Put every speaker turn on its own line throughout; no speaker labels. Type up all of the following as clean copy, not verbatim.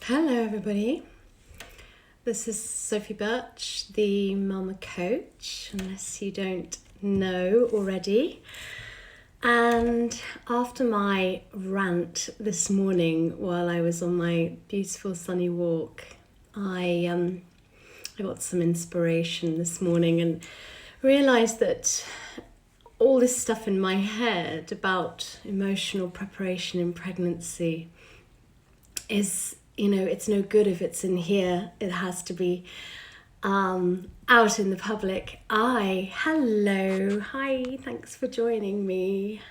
Hello everybody, this is Sophie Burch, the Mama Coach, unless you don't know already. And after my rant this morning while I was on my beautiful sunny walk, I got some inspiration this morning and realised that all this stuff in my head about emotional preparation in pregnancy is, it's no good if it's in here. It has to be out in the public eye. Hello, hi, thanks for joining me.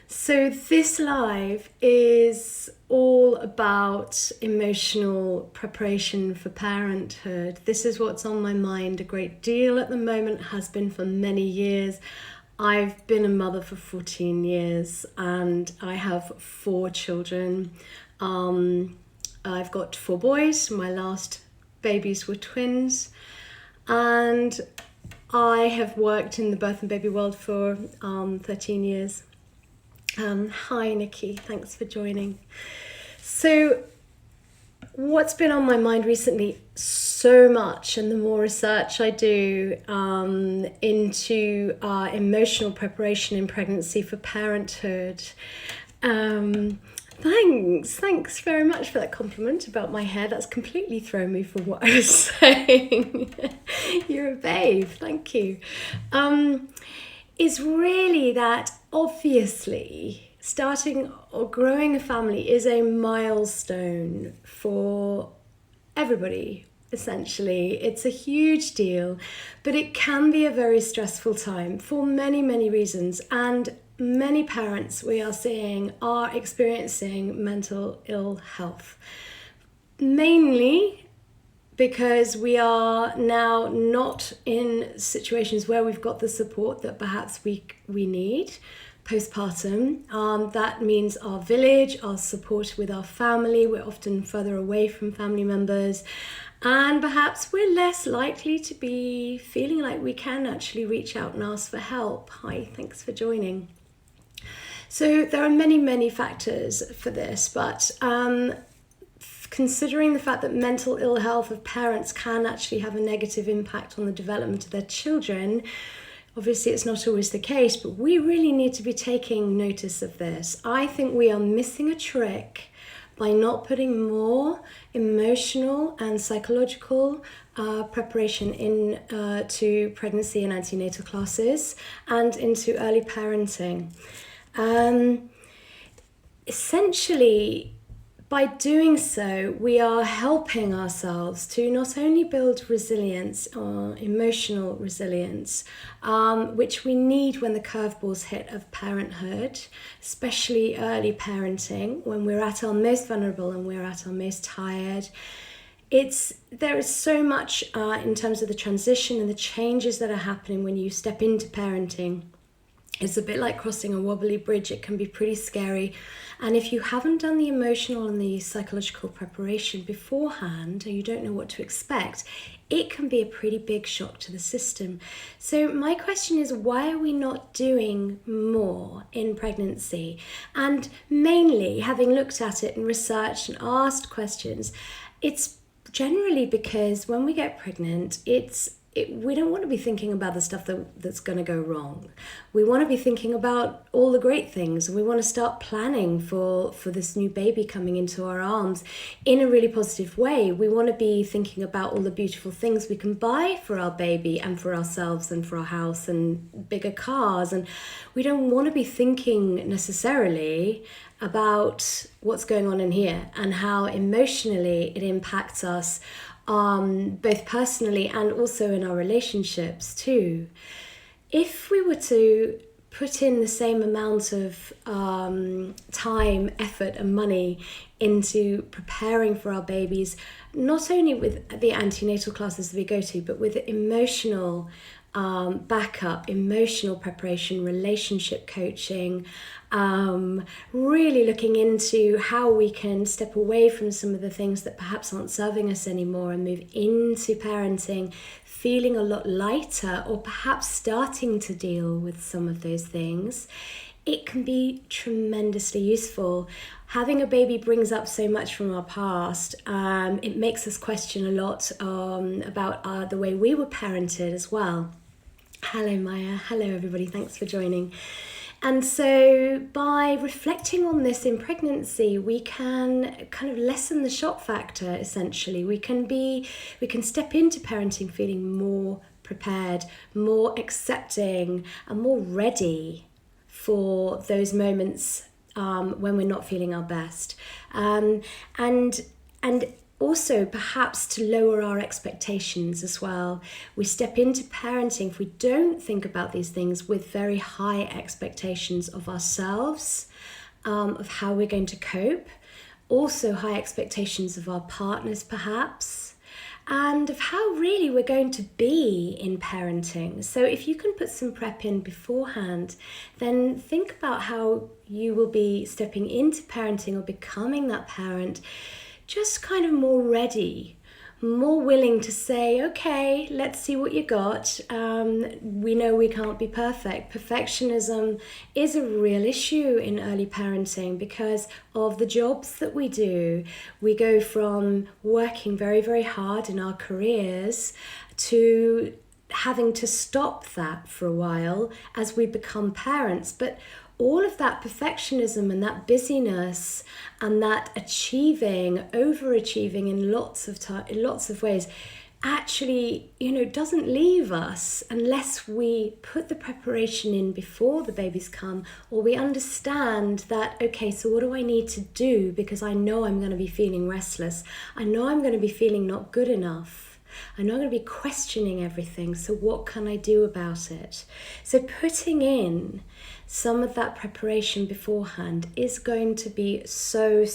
So this live is all about emotional preparation for parenthood. This is what's on my mind a great deal at the moment, has been for many years. I've been a mother for 14 years and I have 4 children. I've got 4 boys. My last babies were twins. And I have worked in the birth and baby world for 13 years. Hi, Nikki. Thanks for joining. So what's been on my mind recently so much, and the more research I do into emotional preparation in pregnancy for parenthood. Thanks very much for that compliment about my hair. That's completely thrown me from what I was saying. You're a babe, thank you. Is really that obviously starting or growing a family is a milestone for everybody, essentially. It's a huge deal, but it can be a very stressful time for many, many reasons. And many parents we are seeing are experiencing mental ill health, mainly because we are now not in situations where we've got the support that perhaps we need postpartum. That means our village, our support with our family. We're often further away from family members, and perhaps we're less likely to be feeling like we can actually reach out and ask for help. Hi, thanks for joining. So there are many, many factors for this, but considering the fact that mental ill health of parents can actually have a negative impact on the development of their children, obviously it's not always the case, but we really need to be taking notice of this. I think we are missing a trick by not putting more emotional and psychological preparation into pregnancy and antenatal classes and into early parenting. Essentially, by doing so, we are helping ourselves to not only build resilience or emotional resilience, which we need when the curveballs hit of parenthood, especially early parenting, when we're at our most vulnerable and we're at our most tired. There is so much in terms of the transition and the changes that are happening when you step into parenting. It's a bit like crossing a wobbly bridge. It can be pretty scary. And if you haven't done the emotional and the psychological preparation beforehand, or you don't know what to expect, it can be a pretty big shock to the system. So my question is, why are we not doing more in pregnancy? And mainly, having looked at it and researched and asked questions, it's generally because when we get pregnant, we don't want to be thinking about the stuff that's going to go wrong. We want to be thinking about all the great things. We want to start planning for this new baby coming into our arms in a really positive way. We want to be thinking about all the beautiful things we can buy for our baby and for ourselves and for our house and bigger cars. And we don't want to be thinking necessarily about what's going on in here and how emotionally it impacts us, both personally and also in our relationships too. If we were to put in the same amount of time, effort and money into preparing for our babies, not only with the antenatal classes that we go to, but with emotional backup, emotional preparation, relationship coaching, really looking into how we can step away from some of the things that perhaps aren't serving us anymore and move into parenting feeling a lot lighter, or perhaps starting to deal with some of those things. it can be tremendously useful. Having a baby brings up so much from our past. It makes us question a lot about the way we were parented as well. Hello, Maya. Hello, everybody. Thanks for joining. And so by reflecting on this in pregnancy, we can kind of lessen the shock factor, essentially. We can step into parenting feeling more prepared, more accepting, and more ready for those moments when we're not feeling our best. And also perhaps to lower our expectations as well. We step into parenting, if we don't think about these things, with very high expectations of ourselves, of how we're going to cope, also high expectations of our partners perhaps, and of how really we're going to be in parenting. So if you can put some prep in beforehand, then think about how you will be stepping into parenting or becoming that parent just kind of more ready, more willing to say, okay, let's see what you got. We know we can't be perfect. Perfectionism is a real issue in early parenting because of the jobs that we do. We go from working very, very hard in our careers to having to stop that for a while as we become parents. But all of that perfectionism and that busyness and that achieving, overachieving in lots of ways, actually, doesn't leave us unless we put the preparation in before the babies come, or we understand that, okay, so what do I need to do because I know I'm going to be feeling restless. I know I'm going to be feeling not good enough. I know I'm going to be questioning everything. So what can I do about it? So putting in some of that preparation beforehand is going to be so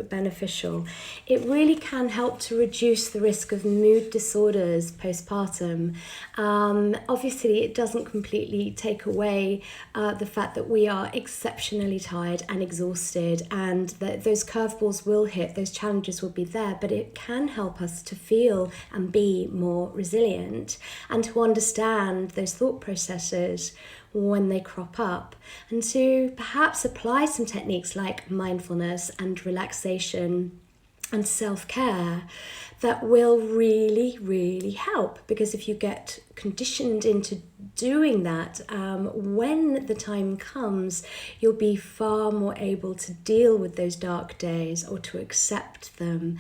beneficial. It really can help to reduce the risk of mood disorders postpartum. Obviously, it doesn't completely take away the fact that we are exceptionally tired and exhausted, and that those curveballs will hit, those challenges will be there, but it can help us to feel and be more resilient and to understand those thought processes when they crop up, and to perhaps apply some techniques like mindfulness and relaxation and self-care that will really help. Because if you get conditioned into doing that, when the time comes, you'll be far more able to deal with those dark days or to accept them.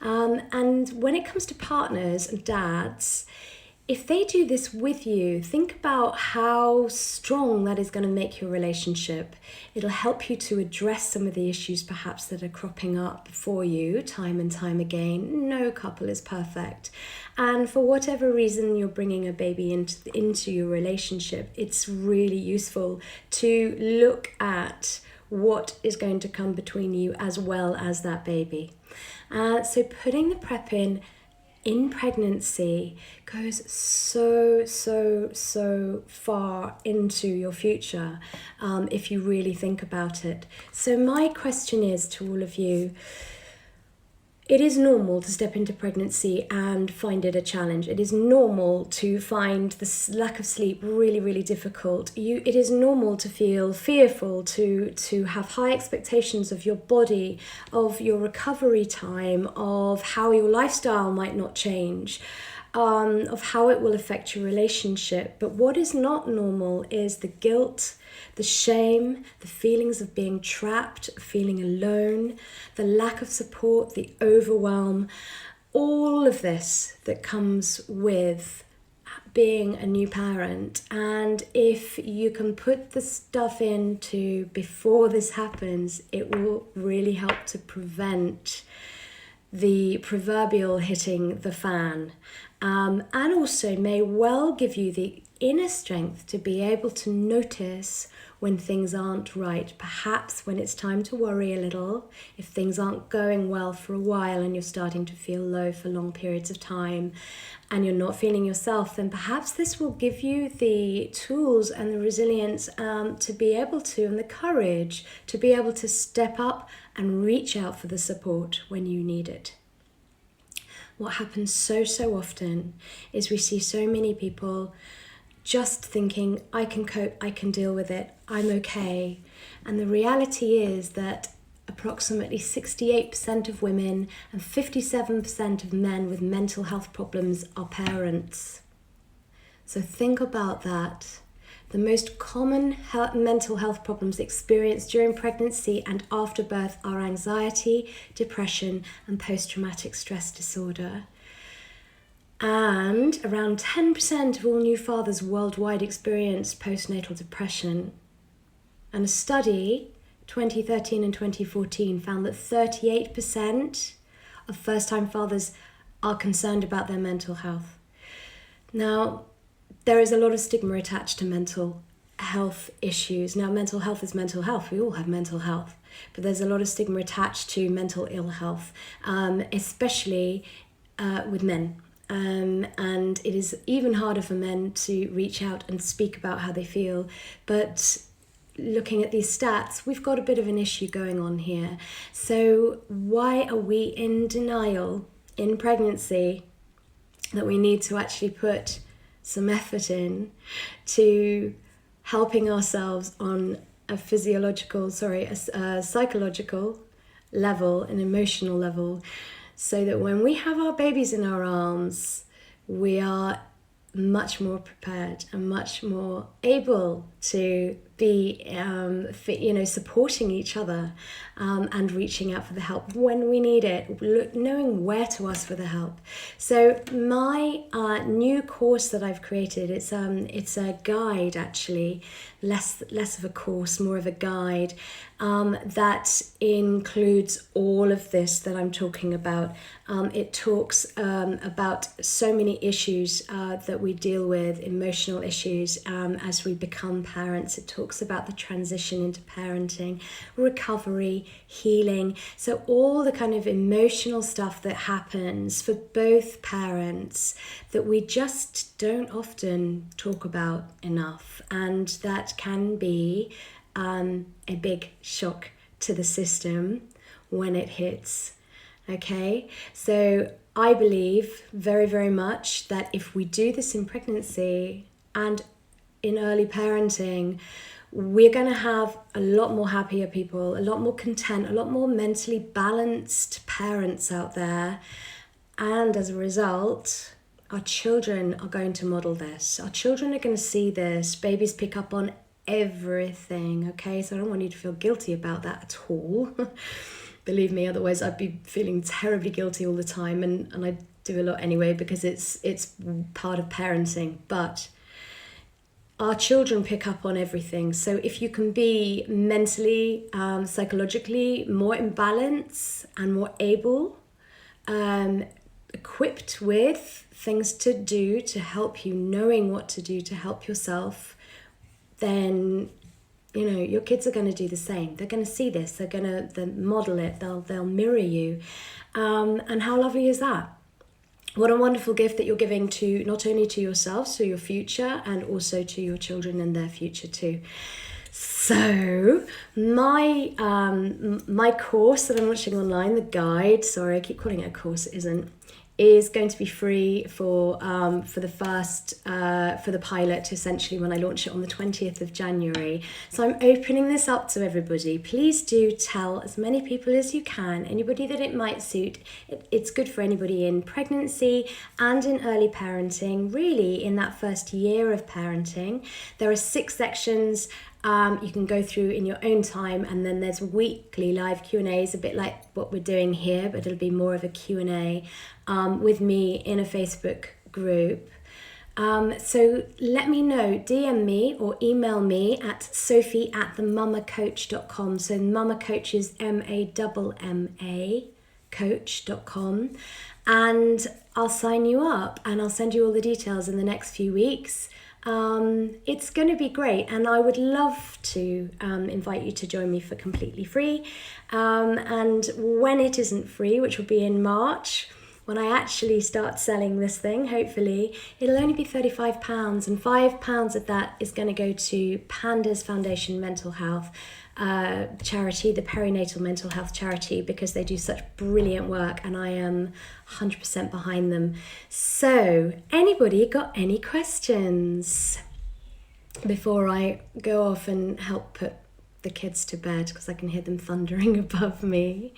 And when it comes to partners and dads, if they do this with you, think about how strong that is going to make your relationship. It'll help you to address some of the issues perhaps that are cropping up for you time and time again. No couple is perfect. And for whatever reason you're bringing a baby into your relationship, it's really useful to look at what is going to come between you as well as that baby. So putting the prep in pregnancy goes so far into your future if you really think about it. So my question is to all of you, it is normal to step into pregnancy and find it a challenge. It is normal to find the lack of sleep really difficult. It is normal to feel fearful, to have high expectations of your body, of your recovery time, of how your lifestyle might not change, of how it will affect your relationship. But what is not normal is the guilt, the shame, the feelings of being trapped, feeling alone, the lack of support, the overwhelm, all of this that comes with being a new parent. And if you can put the stuff into before this happens, it will really help to prevent the proverbial hitting the fan. And also may well give you the inner strength to be able to notice when things aren't right, perhaps when it's time to worry a little, if things aren't going well for a while and you're starting to feel low for long periods of time and you're not feeling yourself, then perhaps this will give you the tools and the resilience to be able to, and the courage to be able to step up and reach out for the support when you need it. What happens so often is we see so many people just thinking, I can cope, I can deal with it, I'm okay. And the reality is that approximately 68% of women and 57% of men with mental health problems are parents. So think about that. The most common mental health problems experienced during pregnancy and after birth are anxiety, depression, and post-traumatic stress disorder. And around 10% of all new fathers worldwide experience postnatal depression. And a study, 2013 and 2014, found that 38% of first-time fathers are concerned about their mental health. Now, there is a lot of stigma attached to mental health issues. Now, mental health is mental health. We all have mental health. But there's a lot of stigma attached to mental ill health, especially with men. And it is even harder for men to reach out and speak about how they feel. But looking at these stats, we've got a bit of an issue going on here. So why are we in denial in pregnancy that we need to actually put some effort in to helping ourselves on a psychological level, an emotional level, so that when we have our babies in our arms, we are much more prepared and much more able to be, supporting each other and reaching out for the help when we need it, knowing where to ask for the help. So my new course that I've created, it's a guide actually, less of a course, more of a guide that includes all of this that I'm talking about. It talks about so many issues that we deal with, emotional issues as we become parents. It talks about the transition into parenting, recovery, healing. So all the kind of emotional stuff that happens for both parents that we just don't often talk about enough, and that can be a big shock to the system when it hits. Okay, so I believe very, very much that if we do this in pregnancy and in early parenting, we're going to have a lot more happier people, a lot more content, a lot more mentally balanced parents out there. And as a result, our children are going to model this. Our children are going to see this. Babies pick up on everything, okay? So I don't want you to feel guilty about that at all. Believe me, otherwise I'd be feeling terribly guilty all the time, and I do a lot anyway because it's part of parenting. But our children pick up on everything. So if you can be mentally, psychologically more in balance and more able, equipped with things to do to help you, knowing what to do to help yourself, then your kids are going to do the same. They're going to see this. They're going to model it. They'll mirror you. And how lovely is that? What a wonderful gift that you're giving to not only to yourself, to your future, and also to your children and their future too. So my course that I'm launching online, the guide, sorry, I keep calling it a course, it isn't, is going to be free for the pilot, essentially, when I launch it on the 20th of January. So I'm opening this up to everybody. Please do tell as many people as you can, anybody that it might suit. It's good for anybody in pregnancy and in early parenting, really in that first year of parenting. There are 6 sections you can go through in your own time, and then there's weekly live Q&As, a bit like what we're doing here, but it'll be more of a Q&A with me in a Facebook group. So let me know, DM me or email me at sophie@themamacoach.com. So Mama Coach is MAMMA coach.com, and I'll sign you up and I'll send you all the details in the next few weeks. It's going to be great, and I would love to invite you to join me for completely free. And when it isn't free, which will be in March, when I actually start selling this thing, hopefully, it'll only be £35, and £5 of that is going to go to Pandas Foundation Mental Health charity, the perinatal mental health charity, because they do such brilliant work and I am 100% behind them. So, anybody got any questions? before I go off and help put the kids to bed, because I can hear them thundering above me.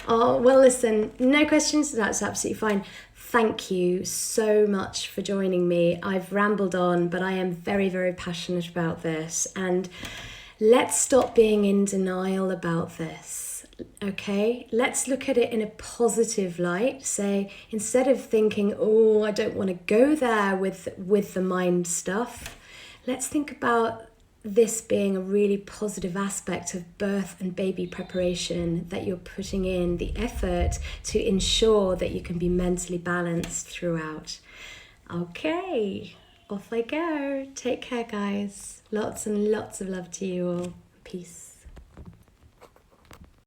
Oh, well, listen, no questions, that's absolutely fine. Thank you so much for joining me. I've rambled on, but I am very, very passionate about this. And let's stop being in denial about this, okay? Let's look at it in a positive light. Say, instead of thinking, oh, I don't want to go there with the mind stuff, let's think about this being a really positive aspect of birth and baby preparation, that you're putting in the effort to ensure that you can be mentally balanced throughout. Okay, off I go. Take care, guys. Lots and lots of love to you all. Peace.